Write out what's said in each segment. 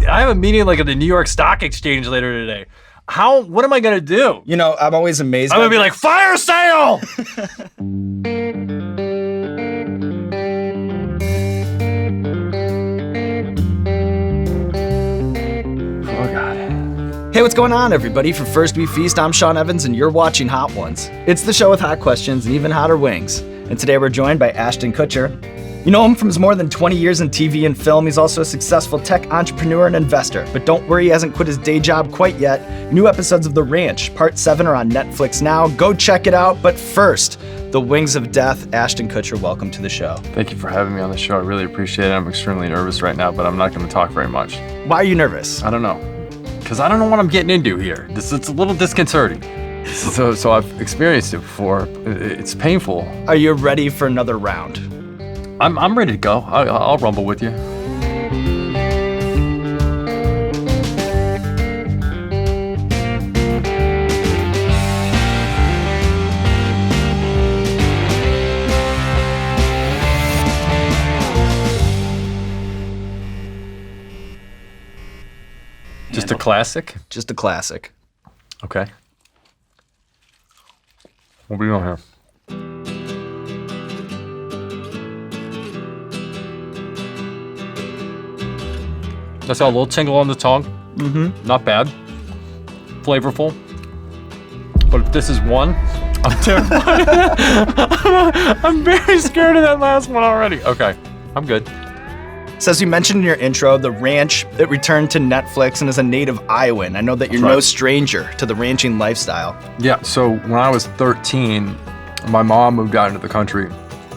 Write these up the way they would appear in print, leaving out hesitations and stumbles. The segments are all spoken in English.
I have a meeting like at the New York Stock Exchange later today. What am I going to do? You know, I'm always amazed. I'm going to be like, fire sale! Oh, God. Hey, what's going on, everybody? For First We Feast, I'm Sean Evans, and you're watching Hot Ones. It's the show with hot questions and even hotter wings. And today we're joined by Ashton Kutcher. You know him from his more than 20 years in TV and film. He's also a successful tech entrepreneur and investor. But don't worry, he hasn't quit his day job quite yet. New episodes of The Ranch, Part 7 are on Netflix now. Go check it out. But first, The Wings of Death. Ashton Kutcher, welcome to the show. Thank you for having me on the show. I really appreciate it. I'm extremely nervous right now, but I'm not going to talk very much. Why are you nervous? I don't know. Because I don't know what I'm getting into here. It's a little disconcerting. So I've experienced it before. It's painful. Are you ready for another round? I'm ready to go. I'll rumble with you. Just a classic? Just a classic. Okay. What are we doing here? That's got a little tingle on the tongue. Mm-hmm. Not bad. Flavorful. But if this is one, I'm terrified. I'm very scared of that last one already. Okay, I'm good. So as you mentioned in your intro, The Ranch, it returned to Netflix and is a native Iowan. I know that you're no stranger to the ranching lifestyle. Yeah, so when I was 13, my mom moved out into the country.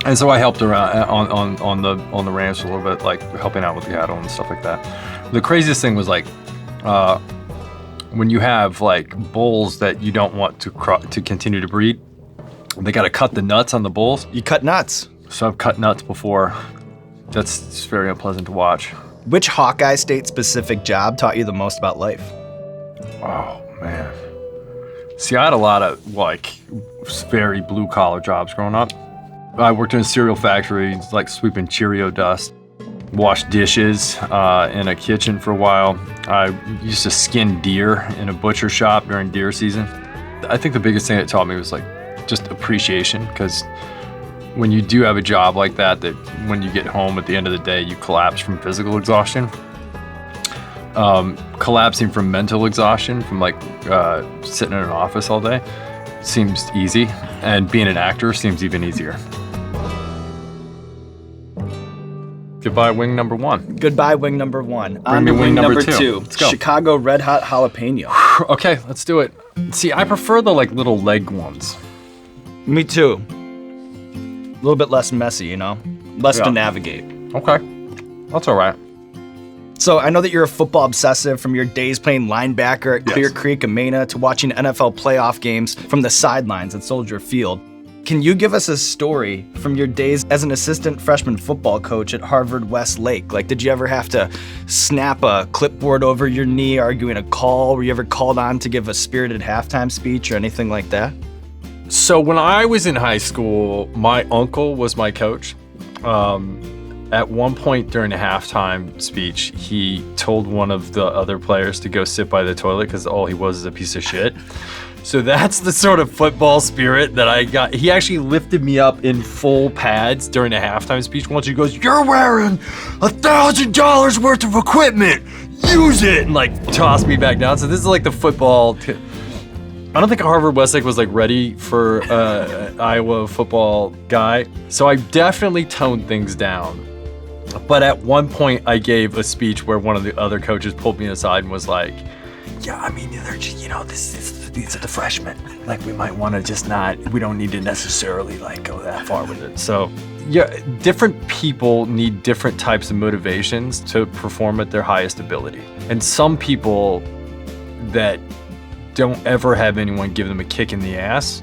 And so I helped her out on the ranch a little bit, like helping out with the cattle and stuff like that. The craziest thing was like, when you have like bulls that you don't want to continue to breed, they got to cut the nuts on the bulls. You cut nuts. So I've cut nuts before. It's very unpleasant to watch. Which Hawkeye state-specific job taught you the most about life? Oh, man. See, I had a lot of like very blue-collar jobs growing up. I worked in a cereal factory, like sweeping Cheerio dust. Washed dishes in a kitchen for a while. I used to skin deer in a butcher shop during deer season. I think the biggest thing it taught me was like just appreciation, because when you do have a job like that when you get home at the end of the day, you collapse from physical exhaustion. Collapsing from mental exhaustion, from like sitting in an office all day, seems easy, and being an actor seems even easier. Goodbye, wing number one. Goodbye, wing number one. Bring me wing number two. Let's go. Chicago Red Hot Jalapeno. Okay, let's do it. See, I prefer the like little leg ones. Me too. A little bit less messy, you know? Less to navigate. Okay, that's all right. So I know that you're a football obsessive, from your days playing linebacker at Clear Creek and Mena to watching NFL playoff games from the sidelines at Soldier Field. Can you give us a story from your days as an assistant freshman football coach at Harvard Westlake? Like, did you ever have to snap a clipboard over your knee arguing a call? Were you ever called on to give a spirited halftime speech or anything like that? So when I was in high school, my uncle was my coach. At one point during a halftime speech, he told one of the other players to go sit by the toilet because all he was is a piece of shit. So that's the sort of football spirit that I got. He actually lifted me up in full pads during a halftime speech once. He goes, "You're wearing $1,000 worth of equipment. Use it!" And like tossed me back down. So this is like the football. I don't think Harvard Westlake was like ready for Iowa football guy. So I definitely toned things down. But at one point I gave a speech where one of the other coaches pulled me aside and was like, "Yeah, I mean, they're just, these are the freshmen. Like, we might want to just we don't need to necessarily like go that far with it." So yeah, different people need different types of motivations to perform at their highest ability. And some people that don't ever have anyone give them a kick in the ass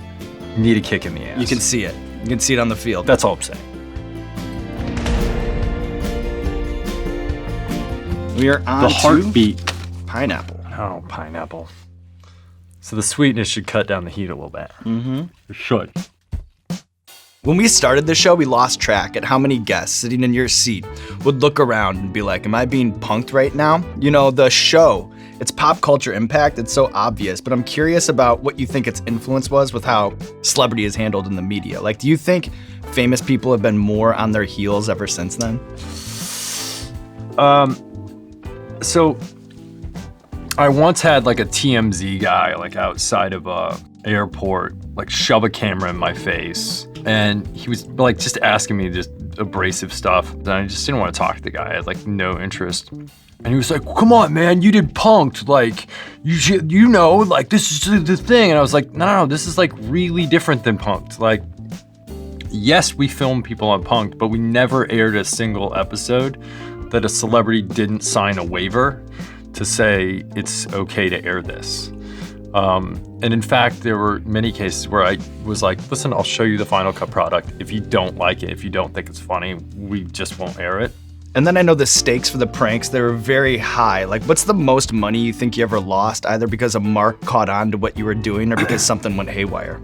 need a kick in the ass. You can see it. You can see it on the field. That's all I'm saying. We are on the heartbeat. Pineapple. Oh, pineapple. So the sweetness should cut down the heat a little bit. Mm-hmm. It should. When we started the show, we lost track at how many guests sitting in your seat would look around and be like, am I being punked right now? You know, the show, its pop culture impact, it's so obvious, but I'm curious about what you think its influence was with how celebrity is handled in the media. Like, do you think famous people have been more on their heels ever since then? So I once had like a TMZ guy like outside of a airport like shove a camera in my face, and he was like just asking me just abrasive stuff, and I just didn't want to talk to the guy. I had like no interest. And he was like, come on, man, you did Punk'd. Like, you know, like, this is the thing. And I was like, no, this is like really different than Punk'd. Like, yes, we filmed people on Punk'd, but we never aired a single episode that a celebrity didn't sign a waiver to say it's okay to air this. And in fact, there were many cases where I was like, listen, I'll show you the Final Cut product. If you don't like it, if you don't think it's funny, we just won't air it. And then I know the stakes for the pranks, they were very high. Like, what's the most money you think you ever lost, either because a mark caught on to what you were doing or because something went haywire?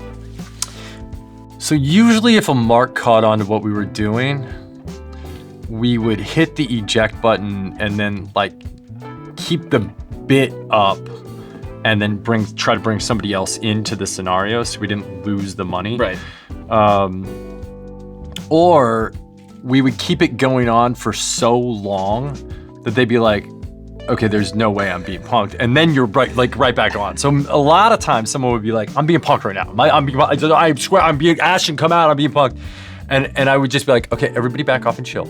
So usually if a mark caught on to what we were doing, we would hit the eject button and then like keep the bit up and then try to bring somebody else into the scenario so we didn't lose the money. Right. Or we would keep it going on for so long that they'd be like, okay, there's no way I'm being punked. And then you're right back on. So a lot of times someone would be like, I'm being punked right now. I swear I'm being Ashton, come out, I'm being punked. And I would just be like, okay, everybody back off and chill.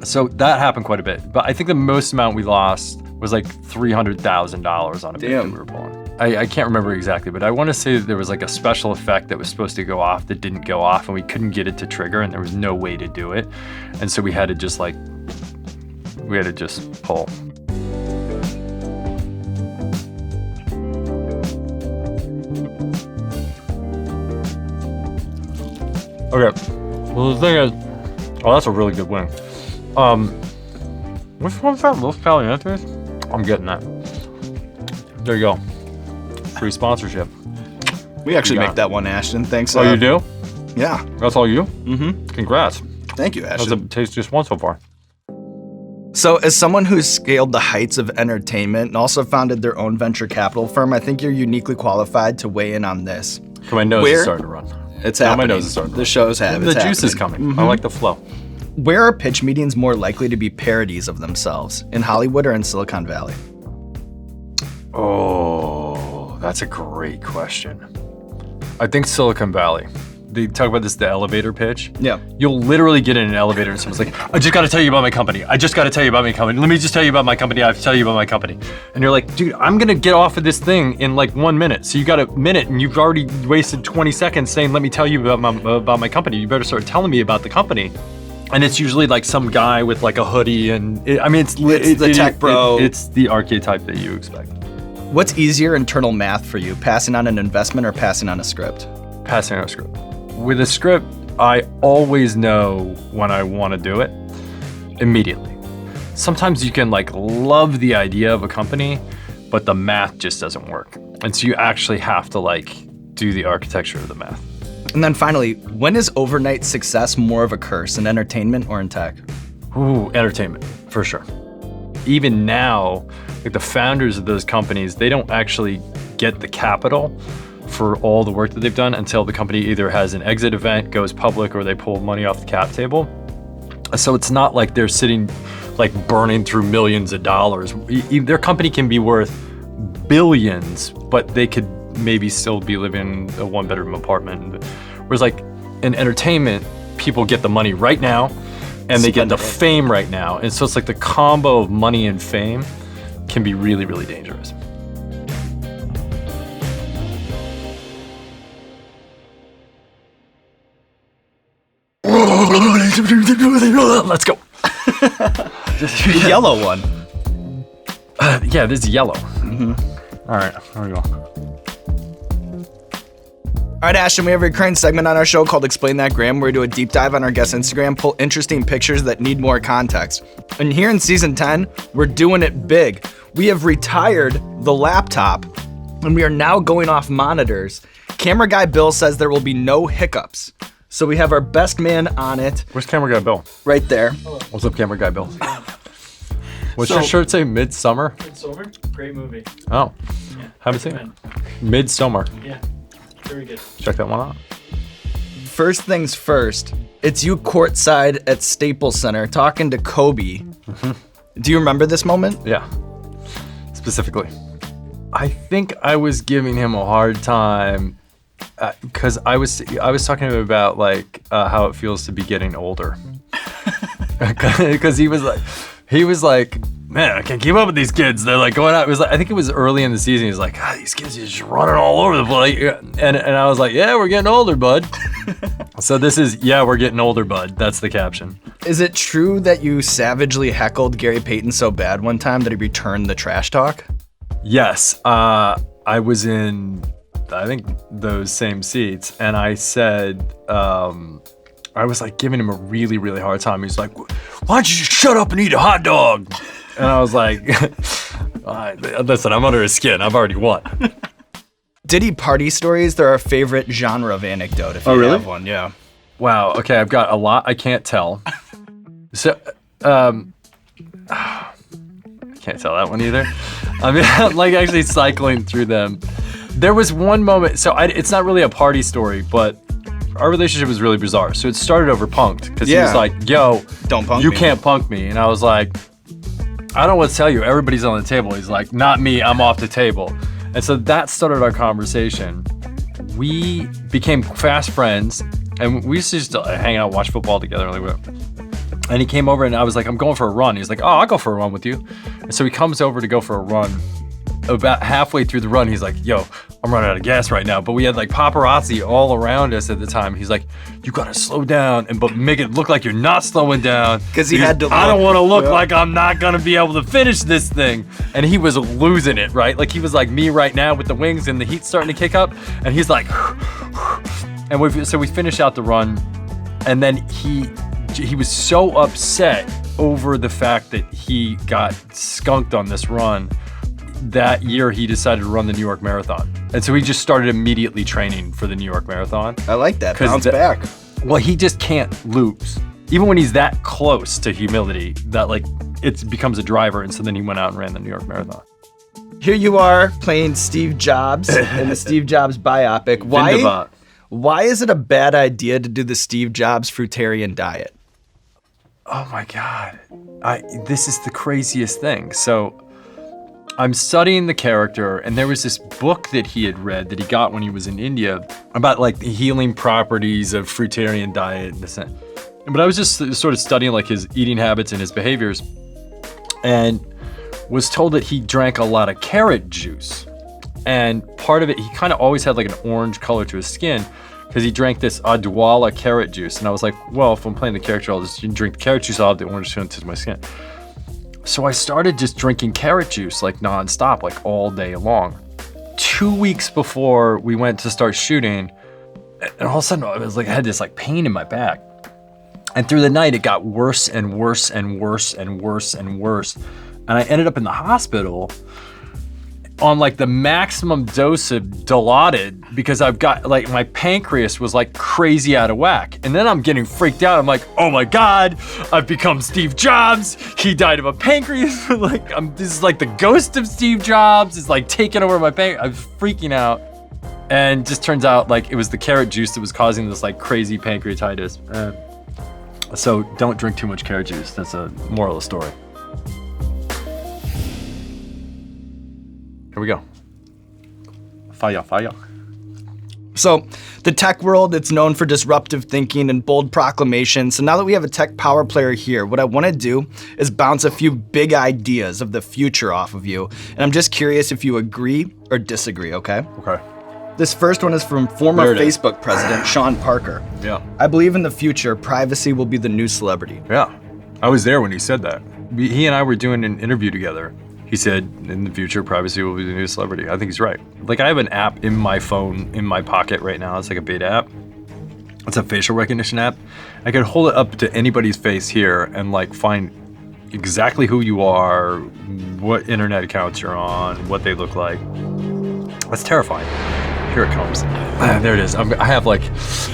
So that happened quite a bit. But I think the most amount we lost was like $300,000 on a bit that we were pulling. I can't remember exactly, but I want to say that there was like a special effect that was supposed to go off that didn't go off, and we couldn't get it to trigger, and there was no way to do it. And so we had to just pull. Okay, well the thing is, oh, that's a really good wing. Which one's that? Los Calientes? I'm getting that. There you go. Free sponsorship. We actually make that one, Ashton. Thanks. Oh, you do? Yeah. That's all you? Mm-hmm. Congrats. Thank you, Ashton. How's it taste just one so far? So, as someone who's scaled the heights of entertainment and also founded their own venture capital firm, I think you're uniquely qualified to weigh in on this. My nose is starting to run. It's happening. My nose is starting to run. The show's happening. The juice is coming. Mm-hmm. I like the flow. Where are pitch meetings more likely to be parodies of themselves, in Hollywood or in Silicon Valley? Oh, that's a great question. I think Silicon Valley. They talk about this, the elevator pitch. Yeah. You'll literally get in an elevator and someone's like, I just got to tell you about my company. I just got to tell you about my company. Let me just tell you about my company. I have to tell you about my company. And you're like, dude, I'm going to get off of this thing in like 1 minute. So you got a minute and you've already wasted 20 seconds saying, let me tell you about my company. You better start telling me about the company. And it's usually like some guy with like a hoodie and it's the tech bro. It's the archetype that you expect. What's easier internal math for you, passing on an investment or passing on a script? Passing on a script. With a script, I always know when I want to do it immediately. Sometimes you can like love the idea of a company, but the math just doesn't work. And so you actually have to like do the architecture of the math. And then finally, when is overnight success more of a curse, in entertainment or in tech? Ooh, entertainment, for sure. Even now, like the founders of those companies, they don't actually get the capital for all the work that they've done until the company either has an exit event, goes public, or they pull money off the cap table. So it's not like they're sitting like burning through millions of dollars. Their company can be worth billions, but they could maybe still be living in a one-bedroom apartment. Whereas like in entertainment, people get the money right now and they get the fame right now. And so it's like the combo of money and fame can be really, really dangerous. Let's go. The yellow one. Yeah, this is yellow. Mm-hmm. All right, here we go. All right, Ashton, we have a recurring segment on our show called Explain That Gram, where we do a deep dive on our guest Instagram, pull interesting pictures that need more context. And here in season 10, we're doing it big. We have retired the laptop, and we are now going off monitors. Camera guy Bill says there will be no hiccups. So we have our best man on it Where's camera guy Bill? right there. What's up, camera guy Bill? What's your shirt say? Midsummer? Midsummer, great movie. Oh, Yeah, haven't seen it. recommend. Midsummer. Yeah, very good. Check that one out. First things first, it's you courtside at Staples Center talking to Kobe. Do you remember this moment? Yeah, specifically. I think I was giving him a hard time because I was talking to him about like how it feels to be getting older. Because he was like, man, I can't keep up with these kids. They're like going out. It was like, I think it was early in the season. He was like, these kids are just running all over the place. And I was like, yeah, we're getting older, bud. So this is, yeah, we're getting older, bud. That's the caption. Is it true that you savagely heckled Gary Payton so bad one time that he returned the trash talk? Yes, I was in, I think, those same seats, and I said, I was like giving him a really, really hard time. He's like, why don't you just shut up and eat a hot dog? And I was like, listen, I'm under his skin. I've already won. Diddy party stories, they're our favorite genre of anecdote, if you really? have one, yeah. Wow, okay, I've got a lot I can't tell. So, I can't tell that one either. I mean, I'm like actually cycling through them. There was one moment, so it's not really a party story, but our relationship was really bizarre. So it started over punked, because he was like, yo, Don't punk you me. can't punk me. And I was like, I don't want to tell you, everybody's on the table. He's like, not me, I'm off the table. And so that started our conversation. We became fast friends, and we used to just hang out, watch football together. And he came over, and I was like, I'm going for a run. He's like, oh, I'll go for a run with you. And so he comes over to go for a run. About halfway through the run, he's like, yo, I'm running out of gas right now. But we had like paparazzi all around us at the time. He's like, you gotta slow down, but make it look like you're not slowing down. 'Cause he had to I don't look- want to look yeah. like I'm not gonna be able to finish this thing. And he was losing it, right? Like he was like me right now with the wings and the heat starting to kick up. And he's like, and we finished out the run. And then he was so upset over the fact that he got skunked on this run. That year, he decided to run the New York Marathon. And so he just started immediately training for the New York Marathon. I like that, 'Cause bounce back. Well, he just can't lose. Even when he's that close to humility, that like it becomes a driver. And so then he went out and ran the New York Marathon. Here you are playing Steve Jobs in the Steve Jobs biopic. Why is it a bad idea to do the Steve Jobs fruitarian diet? Oh my God. This is the craziest thing. So I'm studying the character, and there was this book that he had read that he got when he was in India about like the healing properties of fruitarian diet and this. But I was just sort of studying like his eating habits and his behaviors, and was told that he drank a lot of carrot juice. And part of it, he kind of always had like an orange color to his skin because he drank this Adwala carrot juice. And I was like, well, if I'm playing the character, I'll just drink the carrot juice, I'll have the orange tone to my skin. So I started just drinking carrot juice like nonstop, like all day long. 2 weeks before we went to start shooting, and all of a sudden I was like, I had this like pain in my back. And through the night, it got worse and worse and worse and worse and worse. And I ended up in the hospital on like the maximum dose of Dilaudid because I've got like my pancreas was like crazy out of whack. And then I'm getting freaked out. I'm like, oh my God, I've become Steve Jobs. He died of a pancreas. Like this is like the ghost of Steve Jobs is like taking over my pancreas. I'm freaking out. And just turns out like it was the carrot juice that was causing this like crazy pancreatitis. So don't drink too much carrot juice. That's a moral of the story. Here we go. Fire. So the tech world, it's known for disruptive thinking and bold proclamations. So now that we have a tech power player here, what I want to do is bounce a few big ideas of the future off of you. And I'm just curious if you agree or disagree, okay? Okay. This first one is from former There it is. Facebook president Sean Parker. Yeah. I believe in the future, privacy will be the new celebrity. Yeah. I was there when he said that. He and I were doing an interview together. He said, in the future, privacy will be the new celebrity. I think he's right. Like, I have an app in my phone, in my pocket right now. It's like a beta app. It's a facial recognition app. I could hold it up to anybody's face here and, like, find exactly who you are, what internet accounts you're on, what they look like. That's terrifying. Here it comes. There it is. I have like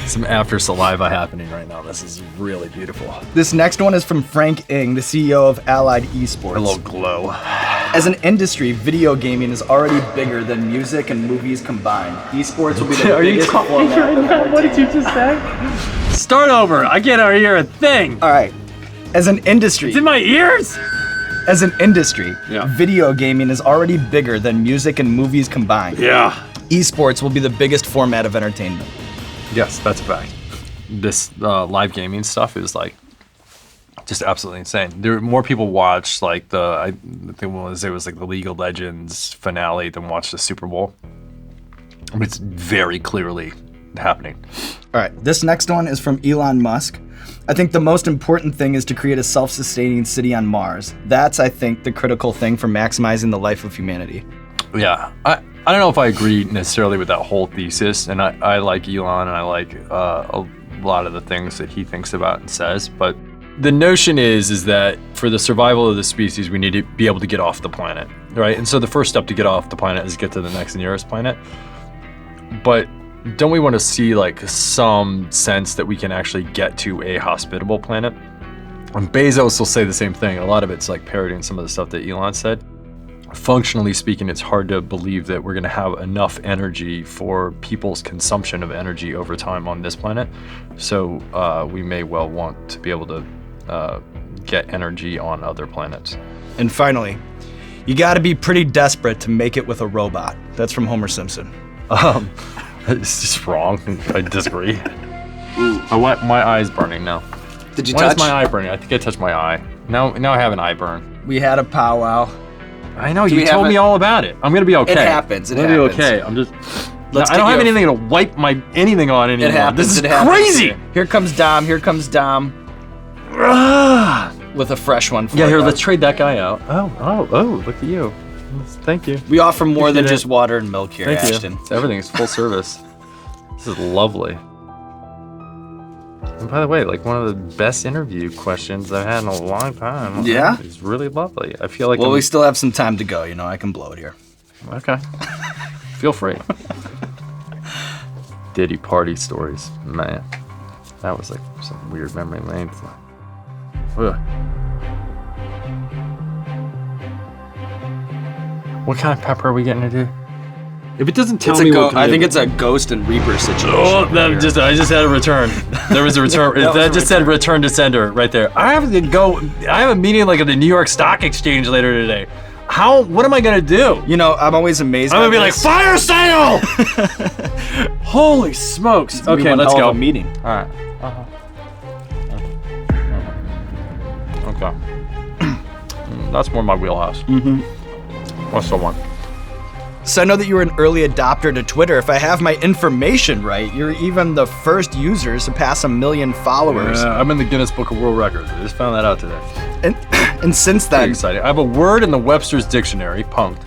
some after saliva happening right now. This is really beautiful. This next one is from Frank Ng, the CEO of Allied Esports. A little glow. As an industry, video gaming is already bigger than music and movies combined. Esports will be the biggest format of entertainment. What did you just say? Start over. I can't hear a thing. All right. As an industry, It's in my ears. As an industry, Yeah. video gaming is already bigger than music and movies combined. Yeah. Esports will be the biggest format of entertainment. Yes, that's a fact. This live gaming stuff is like just absolutely insane. There more people watch like I think it was like the League of Legends finale than watch the Super Bowl. It's very clearly happening. All right, this next one is from Elon Musk. I think the most important thing is to create a self-sustaining city on Mars. That's, I think, the critical thing for maximizing the life of humanity. Yeah, I don't know if I agree necessarily with that whole thesis, and I like Elon and I like a lot of the things that he thinks about and says, but the notion is that for the survival of the species, we need to be able to get off the planet, right? And so the first step to get off the planet is get to the next nearest planet. But don't we want to see like some sense that we can actually get to a hospitable planet? And Bezos will say the same thing. A lot of it's like parodying some of the stuff that Elon said. Functionally speaking, it's hard to believe that we're going to have enough energy for people's consumption of energy over time on this planet. So we may well want to be able to get energy on other planets. And finally, you gotta be pretty desperate to make it with a robot. That's from Homer Simpson. It's just wrong. I disagree. My eye's burning now. Did you Why touch? is my eye burning? I think I touched my eye. Now I have an eye burn. We had a powwow. I know, Do you we told have me all about it. I'm gonna be okay. It happens. It I'm gonna happens. be okay. I'm just. Let's I don't get have you a- anything to wipe my anything on anymore. It happens. This is it happens. crazy. Here comes Dom. Here comes Dom Ah. with a fresh one for Yeah, here, you. let's trade that guy out. Oh, look at you. Thank you. We offer more than Appreciate just it. water and milk here, Thank Ashton. you. Everything is full service. This is lovely. And by the way, like one of the best interview questions I've had in a long time. Yeah? It's really lovely. I feel like Well, I'm- we still have some time to go. You know, I can blow it here. Okay. Feel free. Diddy party stories. Man. That was like some weird memory lane. Ugh. What kind of pepper are we getting to do? If it doesn't tell me what I think it's a Ghost and Reaper situation. Oh, over here. I just had a return. There was a return. That was that a just said return to sender right there. I have to go. I have a meeting like at the New York Stock Exchange later today. What am I gonna do? You know, I'm always amazed. I'm by gonna be like, this. fire sale! Holy smokes. It's gonna be Okay, one let's hell go. of a meeting. All right. Okay. That's more my wheelhouse. Mm-hmm. What's the one? So I know that you were an early adopter to Twitter. If I have my information right, you're even the first users to pass 1 million followers. I'm in the Guinness Book of World Records. I just found that out today. And since Pretty then, exciting. I have a word in the Webster's Dictionary, punked,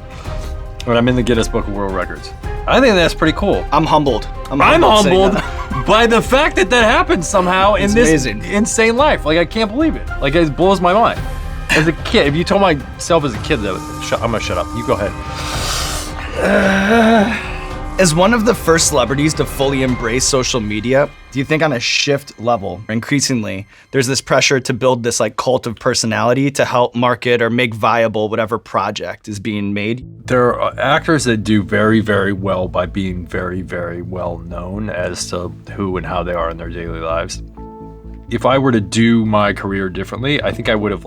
but I'm in the Guinness Book of World Records. I think that's pretty cool. I'm humbled. I'm saying humbled that. by the fact that happened somehow in It's this amazing. insane life. Like, I can't believe it. Like, it blows my mind. As a kid, if you told myself as a kid that, I'm gonna shut up. You go ahead. As one of the first celebrities to fully embrace social media, do you think on a shift level, increasingly, there's this pressure to build this like cult of personality to help market or make viable whatever project is being made? There are actors that do very, very well by being very, very well known as to who and how they are in their daily lives. If I were to do my career differently, I think I would have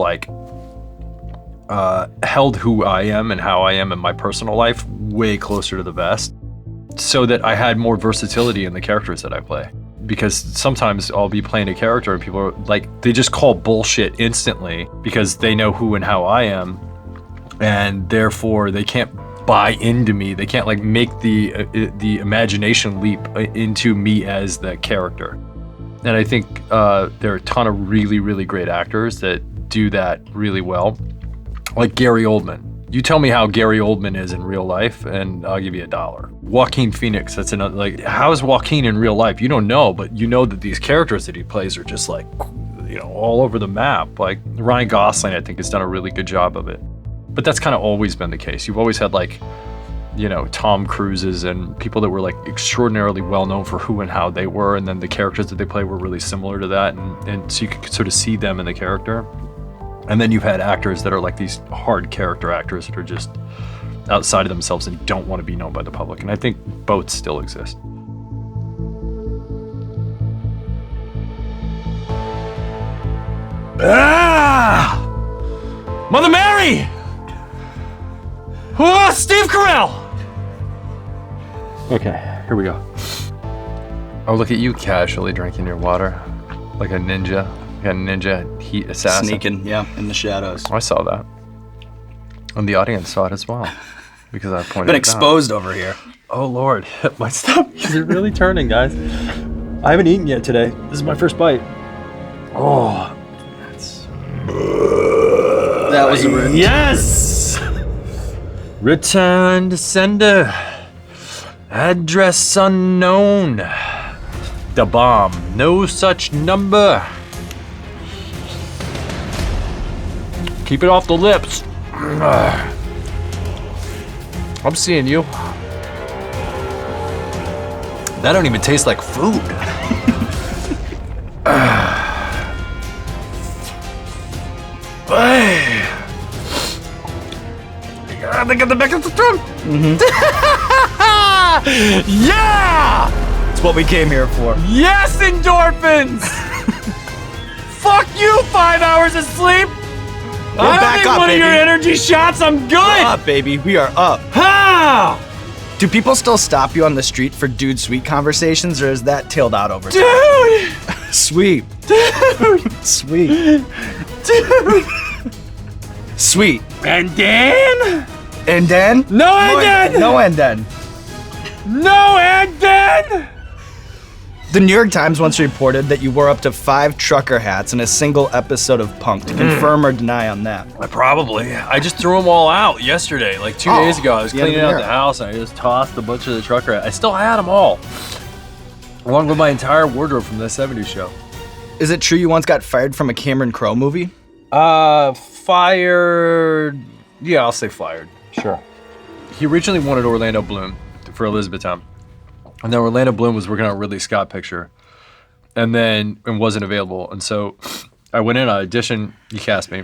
held who I am and how I am in my personal life way closer to the vest, so that I had more versatility in the characters that I play. Because sometimes I'll be playing a character and people are like, they just call bullshit instantly because they know who and how I am, and therefore they can't buy into me. They can't like make the imagination leap into me as the character. And I think there are a ton of really, really great actors that do that really well. Like Gary Oldman. You tell me how Gary Oldman is in real life, and I'll give you $1. Joaquin Phoenix, that's another, like, how's Joaquin in real life? You don't know, but you know that these characters that he plays are just like, you know, all over the map. Like Ryan Gosling, I think, has done a really good job of it. But that's kind of always been the case. You've always had like Tom Cruises and people that were like extraordinarily well known for who and how they were, and then the characters that they played were really similar to that, and so you could sort of see them in the character. And then you've had actors that are like these hard character actors that are just outside of themselves and don't want to be known by the public. And I think both still exist. Mother Mary! Oh, Steve Carell! Okay, here we go. Oh, look at you casually drinking your water like a ninja. Like a ninja heat assassin. Sneaking, yeah, in the shadows. I saw that. And the audience saw it as well. Because I pointed Been it out. exposed over here. Oh, Lord. My stomach is really turning, guys. I haven't eaten yet today. This is my first bite. Oh. That was a rude. Yes! Return to sender. Address unknown. The bomb. No such number. Keep it off the lips. I'm seeing you. That don't even taste like food. I got the back of the throat. Yeah! It's what we came here for. Yes, endorphins! Fuck you, 5 hours of sleep! I don't back need up, one of your baby. energy shots, I'm good! We're up, baby. We are up. Ha! Do people still stop you on the street for dude sweet conversations, or is that tailed out over time? Dude! Sweet. Dude! Sweet. Dude! Sweet. And then? And then? No, and then! No, and then. No, and then! The New York Times once reported that you wore up to 5 trucker hats in a single episode of Punk. To confirm or deny on that? Probably. I just threw them all out yesterday, like 2 days ago. I was the end of cleaning the out year. the house and I just tossed a bunch of the trucker. I still had them all, along with my entire wardrobe from the '70s show. Is it true you once got fired from a Cameron Crowe movie? Fired. Yeah, I'll say fired. Sure. He originally wanted Orlando Bloom for Elizabethtown, and then Orlando Bloom was working on a Ridley Scott picture, and wasn't available. And so I went in, I auditioned, he cast me,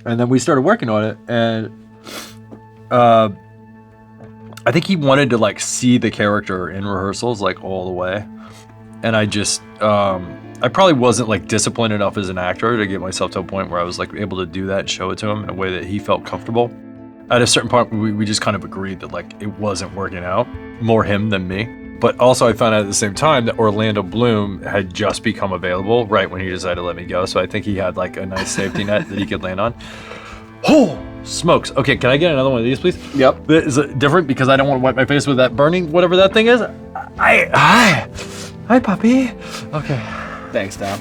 and then we started working on it. And I think he wanted to like see the character in rehearsals like all the way, and I just I probably wasn't like disciplined enough as an actor to get myself to a point where I was like able to do that and show it to him in a way that he felt comfortable. At a certain point, we just kind of agreed that like it wasn't working out, more him than me. But also I found out at the same time that Orlando Bloom had just become available right when he decided to let me go. So I think he had like a nice safety net that he could land on. Oh, smokes. Okay, can I get another one of these, please? Yep. Is it different because I don't want to wipe my face with that burning, whatever that thing is? Hi, puppy. Okay. Thanks, Dom.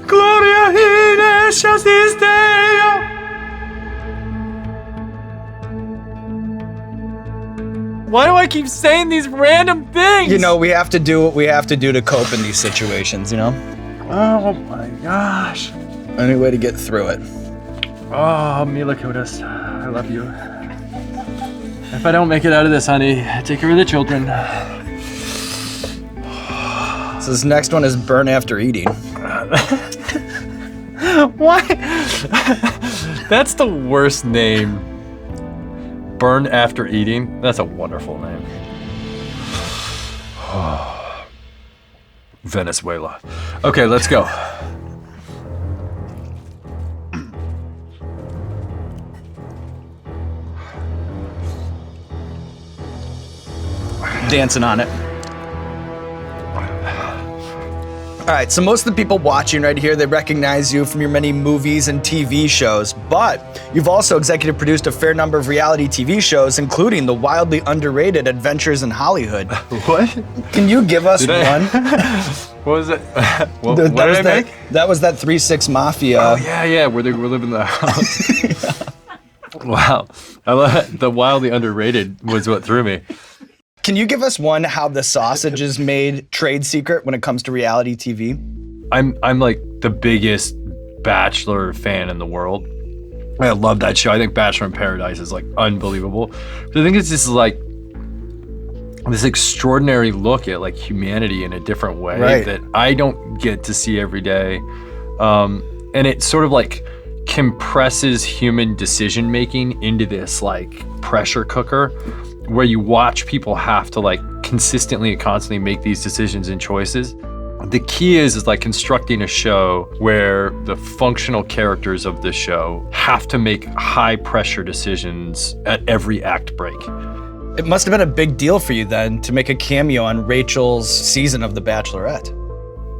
Gloria in excelsis Deo. Why do I keep saying these random things? You know, we have to do what we have to do to cope in these situations, you know? Oh my gosh. Any way to get through it. Oh, Mila Kunis, I love you. If I don't make it out of this, honey, take care of the children. So this next one is burn after eating. Why? That's the worst name. Burn after eating? That's a wonderful name. Venezuela. Okay, let's go. Dancing on it. All right, so most of the people watching right here, they recognize you from your many movies and TV shows, but you've also executive produced a fair number of reality TV shows, including the wildly underrated Adventures in Hollywood. What? Can you give us one? What was it? What did I make? That was that 3-6 Mafia. Oh, yeah, where they were living in the house. Wow. I love the wildly underrated was what threw me. Can you give us one how the sausage is made trade secret when it comes to reality TV? I'm like the biggest Bachelor fan in the world. I love that show. I think Bachelor in Paradise is like unbelievable. But I think it's just like this extraordinary look at like humanity in a different way that I don't get to see every day. And it sort of like compresses human decision making into this like pressure cooker where you watch people have to like consistently and constantly make these decisions and choices. The key is like constructing a show where the functional characters of the show have to make high pressure decisions at every act break. It must have been a big deal for you then to make a cameo on Rachel's season of The Bachelorette.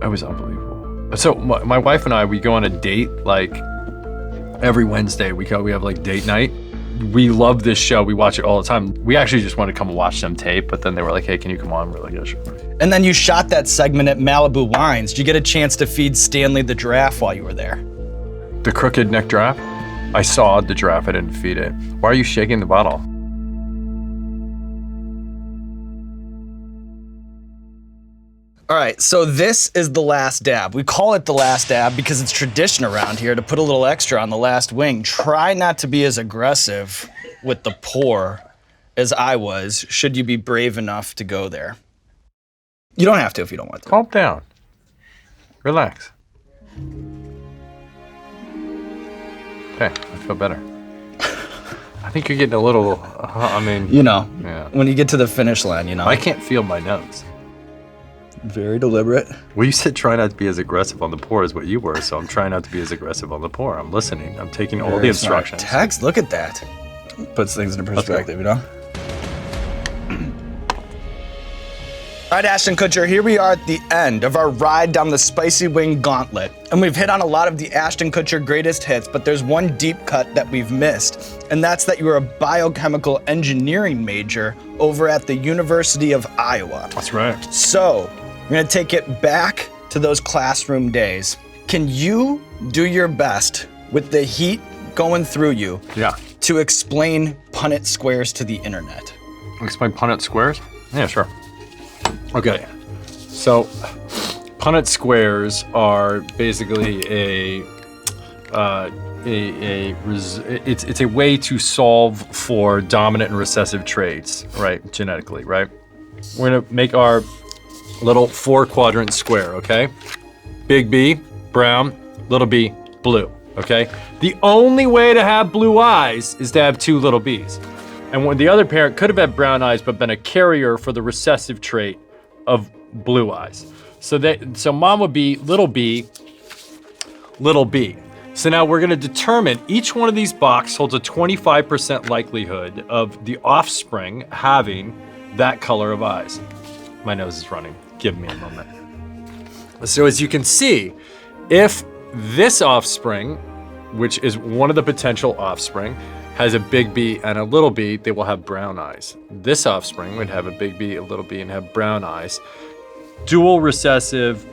It was unbelievable. So my wife and I, we go on a date like every Wednesday. We have like date night. We love this show. We watch it all the time. We actually just wanted to come and watch them tape, but then they were like, hey, can you come on? We're like, yeah, sure. And then you shot that segment at Malibu Wines. Did you get a chance to feed Stanley the giraffe while you were there? The crooked neck giraffe? I saw the giraffe, I didn't feed it. Why are you shaking the bottle? All right, so this is the last dab. We call it the last dab because it's tradition around here to put a little extra on the last wing. Try not to be as aggressive with the pour as I was, should you be brave enough to go there. You don't have to if you don't want to. Calm down. Relax. Okay, I feel better. I think you're getting a little, yeah. When you get to the finish line, I can't feel my nose. Very deliberate. Well, you said try not to be as aggressive on the pour as what you were, so I'm trying not to be as aggressive on the pour. I'm listening. I'm taking all the instructions. Text, look at that. Puts things into perspective, All right, Ashton Kutcher, here we are at the end of our ride down the spicy wing gauntlet. And we've hit on a lot of the Ashton Kutcher greatest hits, but there's one deep cut that we've missed. And that's that you were a biochemical engineering major over at the University of Iowa. That's right. So, we're gonna take it back to those classroom days. Can you do your best with the heat going through you to explain Punnett squares to the internet? Explain Punnett squares? Yeah, sure. Okay, so Punnett squares are basically it's a way to solve for dominant and recessive traits, right? Genetically, right? We're gonna make our little 4-quadrant square, okay? Big B, brown, little b, blue, okay? The only way to have blue eyes is to have 2 little b's. And when the other parent could have had brown eyes but been a carrier for the recessive trait of blue eyes. So mom would be little b, little b. So now we're gonna determine each one of these boxes holds a 25% likelihood of the offspring having that color of eyes. My nose is running, give me a moment. So as you can see, if this offspring, which is one of the potential offspring, has a big B and a little b, they will have brown eyes. This offspring would have a big B, a little b, and have brown eyes. Dual recessive,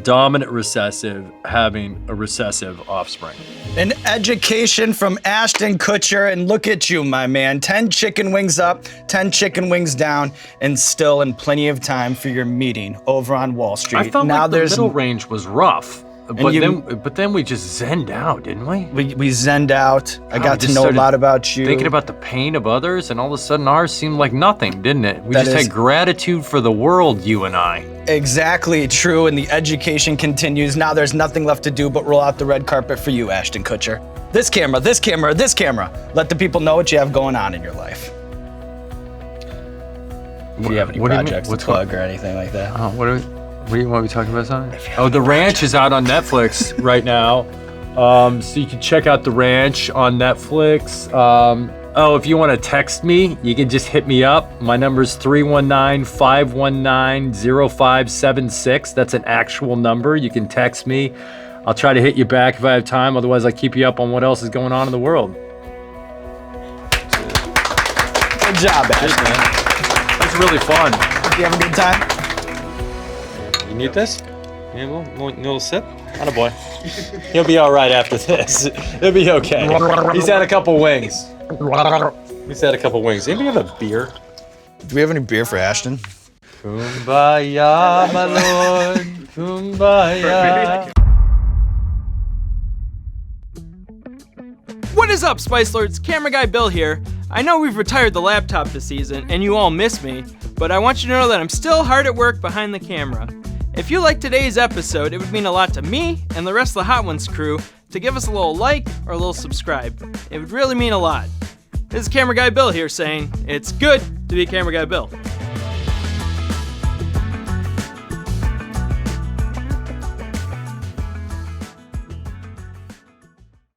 dominant recessive, having a recessive offspring. An education from Ashton Kutcher, and look at you, my man. 10 chicken wings up, 10 chicken wings down, and still in plenty of time for your meeting over on Wall Street. I felt like the middle range was rough. But then we just zenned out, didn't we? We zenned out. I got to know a lot about you. Thinking about the pain of others, and all of a sudden ours seemed like nothing, didn't it? We just had gratitude for the world, you and I. Exactly true, and the education continues. Now there's nothing left to do but roll out the red carpet for you, Ashton Kutcher. This camera, this camera, this camera. Let the people know what you have going on in your life. If you have any projects to plug or anything like that. Oh, what do you want to be talking about something? Oh, The Ranch is out on Netflix right now. So you can check out The Ranch on Netflix. If you want to text me, you can just hit me up. My number's 319-519-0576. That's an actual number. You can text me. I'll try to hit you back if I have time. Otherwise, I'll keep you up on what else is going on in the world. Good job, Ashton. That's really fun. Did you have a good time? You need this? You need a little sip? Attaboy. He'll be all right after this. He'll be okay. He's had a couple wings. Anybody have a beer? Do we have any beer for Ashton? Kumbaya, my lord. Kumbaya. is up, Spice Lords? Camera Guy Bill here. I know we've retired the laptop this season, and you all miss me, but I want you to know that I'm still hard at work behind the camera. If you liked today's episode, it would mean a lot to me and the rest of the Hot Ones crew to give us a little like or a little subscribe. It would really mean a lot. This is Camera Guy Bill here saying, it's good to be Camera Guy Bill.